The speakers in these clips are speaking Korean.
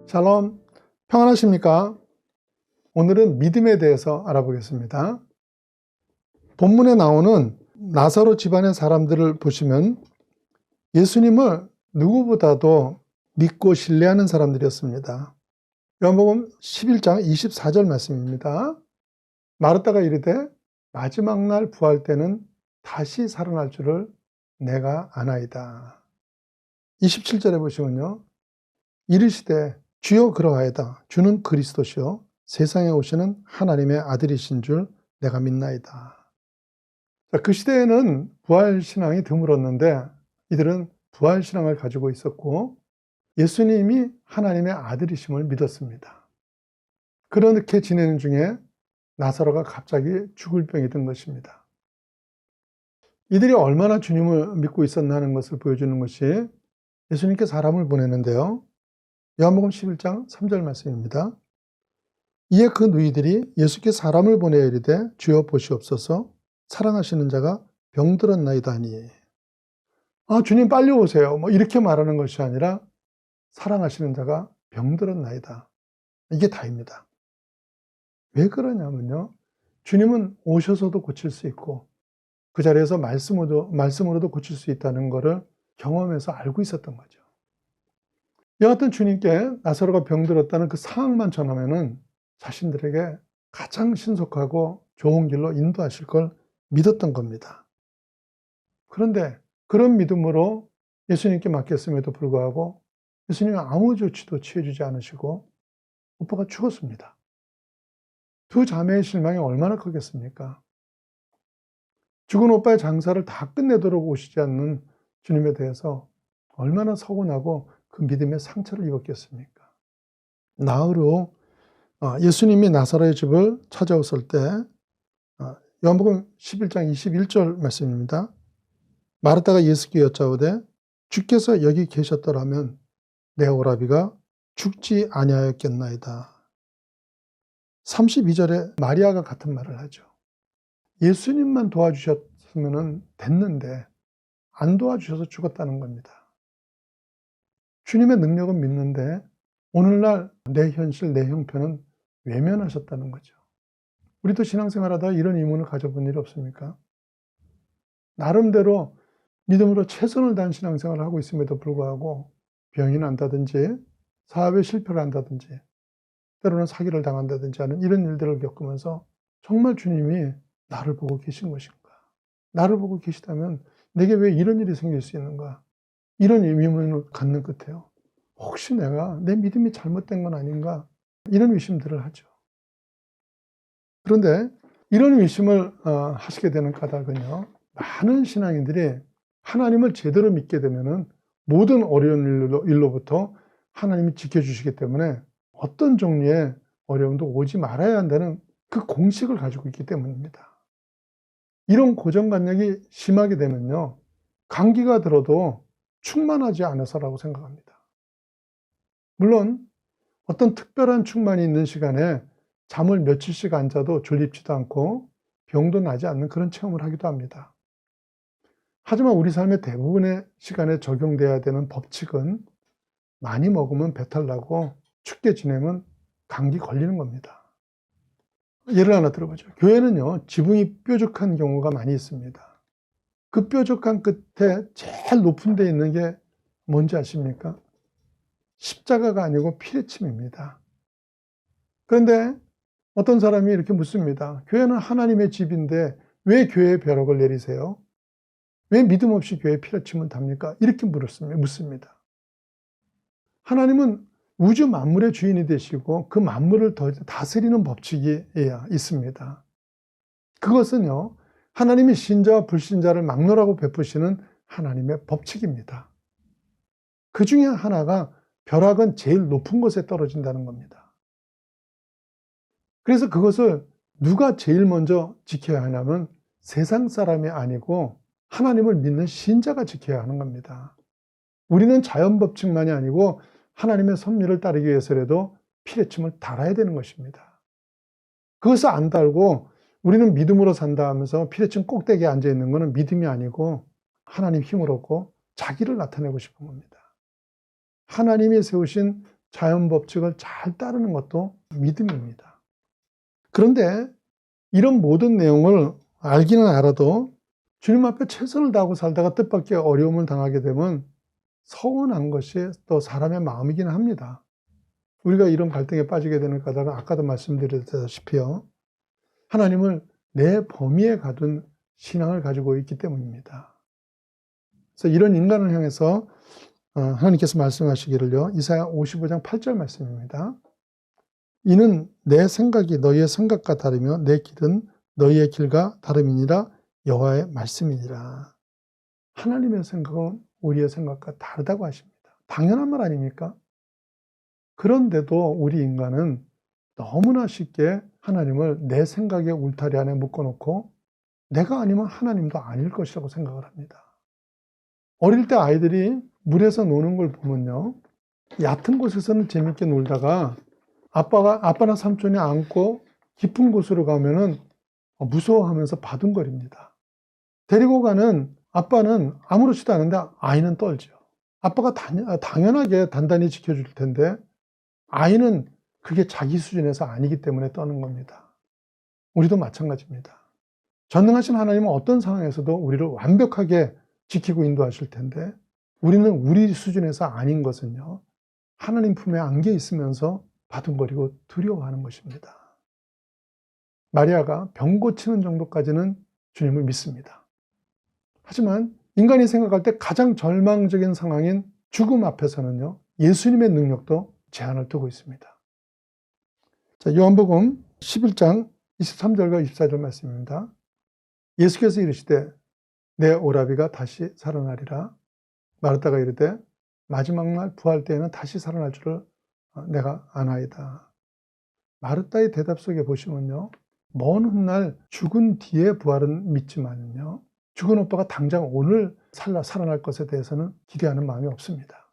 샬롬, 평안하십니까? 오늘은 믿음에 대해서 알아보겠습니다. 본문에 나오는 나사로 집안의 사람들을 보시면 예수님을 누구보다도 믿고 신뢰하는 사람들이었습니다. 요한복음 11장 24절 말씀입니다. 마르다가 이르되 마지막 날 부활 때는 다시 살아날 줄을 내가 아나이다. 27절에 보시면요. 이르시되 주여 그러하이다. 주는 그리스도시요 세상에 오시는 하나님의 아들이신 줄 내가 믿나이다. 그 시대에는 부활신앙이 드물었는데 이들은 부활신앙을 가지고 있었고 예수님이 하나님의 아들이심을 믿었습니다. 그렇게 지내는 중에 나사로가 갑자기 죽을 병이 든 것입니다. 이들이 얼마나 주님을 믿고 있었나 하는 것을 보여주는 것이 예수님께 사람을 보내는데요. 요한복음 11장 3절 말씀입니다. 이에 그 누이들이 예수께 사람을 보내어 이르되 주여 보시옵소서 사랑하시는 자가 병들었나이다 하니 주님 빨리 오세요 이렇게 말하는 것이 아니라 사랑하시는 자가 병들었나이다. 이게 다입니다. 왜 그러냐면요. 주님은 오셔서도 고칠 수 있고 그 자리에서 말씀으로도 고칠 수 있다는 것을 경험해서 알고 있었던 거죠. 여하튼 주님께 나사로가 병들었다는 그 상황만 전하면은 자신들에게 가장 신속하고 좋은 길로 인도하실 걸 믿었던 겁니다. 그런데 그런 믿음으로 예수님께 맡겼음에도 불구하고 예수님은 아무 조치도 취해주지 않으시고 오빠가 죽었습니다. 두 자매의 실망이 얼마나 크겠습니까? 죽은 오빠의 장사를 다 끝내도록 오시지 않는 주님에 대해서 얼마나 서운하고 그 믿음의 상처를 입었겠습니까? 나흘 후 예수님이 나사로의 집을 찾아오실 때 요한복음 11장 21절 말씀입니다. 마르다가 예수께 여짜오되 주께서 여기 계셨더라면 내 오라비가 죽지 아니하였겠나이다. 32절에 마리아가 같은 말을 하죠. 예수님만 도와주셨으면 됐는데 안 도와주셔서 죽었다는 겁니다. 주님의 능력은 믿는데 오늘날 내 현실, 내 형편은 외면하셨다는 거죠. 우리도 신앙생활하다 이런 의문을 가져본 일 없습니까? 나름대로 믿음으로 최선을 다한 신앙생활을 하고 있음에도 불구하고 병이 난다든지 사업에 실패를 한다든지 때로는 사기를 당한다든지 하는 이런 일들을 겪으면서 정말 주님이 나를 보고 계신 것인가? 나를 보고 계시다면 내게 왜 이런 일이 생길 수 있는가? 이런 의문을 갖는 끝에요. 혹시 내가 내 믿음이 잘못된 건 아닌가? 이런 의심들을 하죠. 그런데 이런 의심을 하시게 되는 까닭은요. 많은 신앙인들이 하나님을 제대로 믿게 되면은 모든 어려운 일로부터 하나님이 지켜주시기 때문에 어떤 종류의 어려움도 오지 말아야 한다는 그 공식을 가지고 있기 때문입니다. 이런 고정관념이 심하게 되면요. 감기가 들어도 충만하지 않아서라고 생각합니다. 물론 어떤 특별한 충만이 있는 시간에 잠을 며칠씩 안 자도 졸립지도 않고 병도 나지 않는 그런 체험을 하기도 합니다. 하지만 우리 삶의 대부분의 시간에 적용돼야 되는 법칙은 많이 먹으면 배탈 나고 춥게 지내면 감기 걸리는 겁니다. 예를 하나 들어보죠. 교회는요, 지붕이 뾰족한 경우가 많이 있습니다. 그 뾰족한 끝에 제일 높은 데 있는 게 뭔지 아십니까? 십자가가 아니고 피레침입니다. 그런데 어떤 사람이 이렇게 묻습니다. 교회는 하나님의 집인데 왜 교회에 벼락을 내리세요? 왜 믿음 없이 교회에 피레침을 답니까? 이렇게 묻습니다. 하나님은 우주 만물의 주인이 되시고 그 만물을 다스리는 법칙이 있습니다. 그것은요, 하나님이 신자와 불신자를 막론하고 베푸시는 하나님의 법칙입니다. 그 중에 하나가 벼락은 제일 높은 곳에 떨어진다는 겁니다. 그래서 그것을 누가 제일 먼저 지켜야 하냐면 세상 사람이 아니고 하나님을 믿는 신자가 지켜야 하는 겁니다. 우리는 자연 법칙만이 아니고 하나님의 섭리를 따르기 위해서라도 피레침을 달아야 되는 것입니다. 그것을 안 달고 우리는 믿음으로 산다 하면서 피레침 꼭대기에 앉아 있는 것은 믿음이 아니고 하나님 힘을 얻고 자기를 나타내고 싶은 겁니다. 하나님이 세우신 자연 법칙을 잘 따르는 것도 믿음입니다. 그런데 이런 모든 내용을 알기는 알아도 주님 앞에 최선을 다하고 살다가 뜻밖의 어려움을 당하게 되면 서운한 것이 또 사람의 마음이긴 합니다. 우리가 이런 갈등에 빠지게 되는 까닭은 아까도 말씀드렸다시피요, 하나님을 내 범위에 가둔 신앙을 가지고 있기 때문입니다. 그래서 이런 인간을 향해서 하나님께서 말씀하시기를요, 이사야 55장 8절 말씀입니다. 이는 내 생각이 너희의 생각과 다르며 내 길은 너희의 길과 다름이니라, 여호와의 말씀이니라. 하나님의 생각은 우리의 생각과 다르다고 하십니다. 당연한 말 아닙니까? 그런데도 우리 인간은 너무나 쉽게 하나님을 내 생각의 울타리 안에 묶어놓고 내가 아니면 하나님도 아닐 것이라고 생각을 합니다. 어릴 때 아이들이 물에서 노는 걸 보면요, 얕은 곳에서는 재밌게 놀다가 아빠나 삼촌이 안고 깊은 곳으로 가면은 무서워하면서 바둥거립니다. 데리고 가는 아빠는 아무렇지도 않은데 아이는 떨죠. 아빠가 당연하게 단단히 지켜줄 텐데 아이는 그게 자기 수준에서 아니기 때문에 떠는 겁니다. 우리도 마찬가지입니다. 전능하신 하나님은 어떤 상황에서도 우리를 완벽하게 지키고 인도하실 텐데 우리는 우리 수준에서 아닌 것은요, 하나님 품에 안겨 있으면서 바둥거리고 두려워하는 것입니다. 마리아가 병 고치는 정도까지는 주님을 믿습니다. 하지만 인간이 생각할 때 가장 절망적인 상황인 죽음 앞에서는요, 예수님의 능력도 제한을 두고 있습니다. 자, 요한복음 11장 23절과 24절 말씀입니다. 예수께서 이르시되 내 오라비가 다시 살아나리라. 마르다가 이르되 마지막 날 부활 때에는 다시 살아날 줄을 내가 아나이다. 마르다의 대답 속에 보시면요, 먼 훗날 죽은 뒤에 부활은 믿지만요, 죽은 오빠가 당장 오늘 살아날 것에 대해서는 기대하는 마음이 없습니다.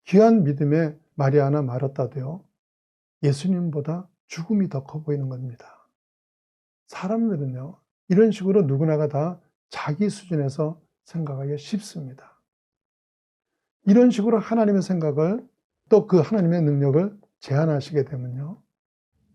귀한 믿음의 마리아나 마르다도요, 예수님보다 죽음이 더 커 보이는 겁니다. 사람들은요, 이런 식으로 누구나가 다 자기 수준에서 생각하기 쉽습니다. 이런 식으로 하나님의 생각을, 또 그 하나님의 능력을 제한하시게 되면요,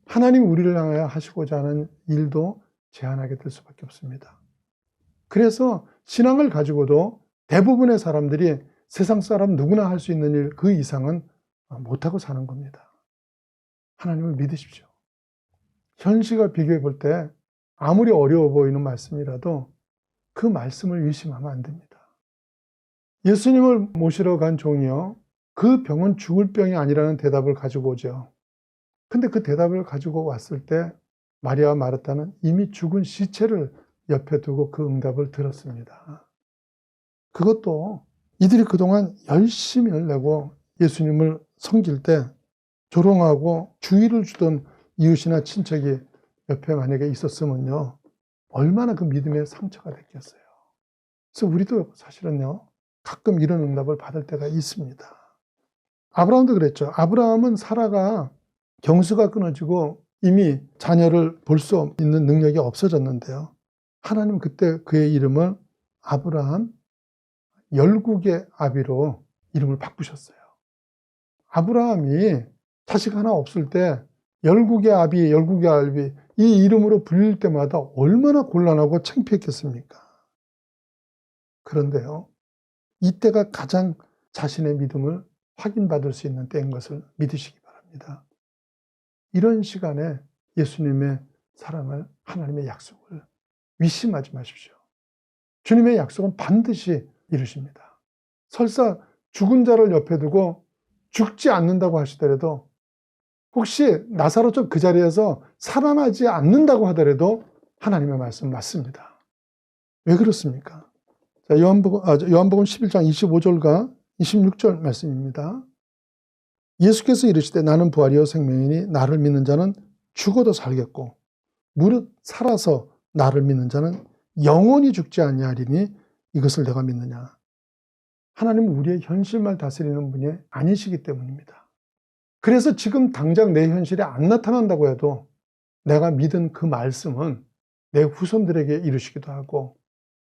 하나님 우리를 향하여 하시고자 하는 일도 제한하게 될 수밖에 없습니다. 그래서 신앙을 가지고도 대부분의 사람들이 세상 사람 누구나 할 수 있는 일 그 이상은 못하고 사는 겁니다. 하나님을 믿으십시오. 현실과 비교해 볼 때 아무리 어려워 보이는 말씀이라도 그 말씀을 의심하면 안 됩니다. 예수님을 모시러 간 종이요, 그 병은 죽을 병이 아니라는 대답을 가지고 오죠. 근데 그 대답을 가지고 왔을 때 마리아와 마르다는 이미 죽은 시체를 옆에 두고 그 응답을 들었습니다. 그것도 이들이 그동안 열심히 내고 예수님을 섬길 때 조롱하고 주의를 주던 이웃이나 친척이 옆에 만약에 있었으면요, 얼마나 그 믿음의 상처가 됐겠어요. 그래서 우리도 사실은요, 가끔 이런 응답을 받을 때가 있습니다. 아브라함도 그랬죠. 아브라함은 사라가 경수가 끊어지고 이미 자녀를 볼 수 있는 능력이 없어졌는데요, 하나님 그때 그의 이름을 아브라함 열국의 아비로 이름을 바꾸셨어요. 아브라함이 자식 하나 없을 때 열국의 아비 이 이름으로 불릴 때마다 얼마나 곤란하고 창피했겠습니까? 그런데요, 이때가 가장 자신의 믿음을 확인받을 수 있는 때인 것을 믿으시기 바랍니다. 이런 시간에 예수님의 사랑을, 하나님의 약속을 위심하지 마십시오. 주님의 약속은 반드시 이루십니다. 설사 죽은 자를 옆에 두고 죽지 않는다고 하시더라도, 혹시 나사로처럼 그 자리에서 살아나지 않는다고 하더라도 하나님의 말씀 맞습니다. 왜 그렇습니까? 자, 요한복음 11장 25절과 26절 말씀입니다. 예수께서 이르시되 나는 부활이요 생명이니 나를 믿는 자는 죽어도 살겠고 무릇 살아서 나를 믿는 자는 영원히 죽지 아니하리니 이것을 내가 믿느냐. 하나님은 우리의 현실만 다스리는 분이 아니시기 때문입니다. 그래서 지금 당장 내 현실에 안 나타난다고 해도 내가 믿은 그 말씀은 내 후손들에게 이루시기도 하고,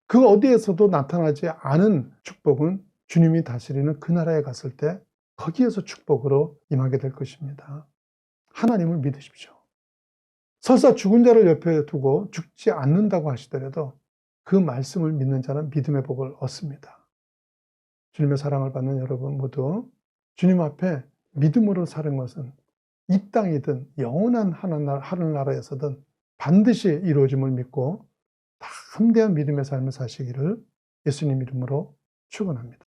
그 어디에서도 나타나지 않은 축복은 주님이 다스리는 그 나라에 갔을 때 거기에서 축복으로 임하게 될 것입니다. 하나님을 믿으십시오. 설사 죽은 자를 옆에 두고 죽지 않는다고 하시더라도 그 말씀을 믿는 자는 믿음의 복을 얻습니다. 주님의 사랑을 받는 여러분 모두 주님 앞에 믿음으로 사는 것은 이 땅이든 영원한 하늘나라에서든 반드시 이루어짐을 믿고 담대한 믿음의 삶을 사시기를 예수님 이름으로 축원합니다.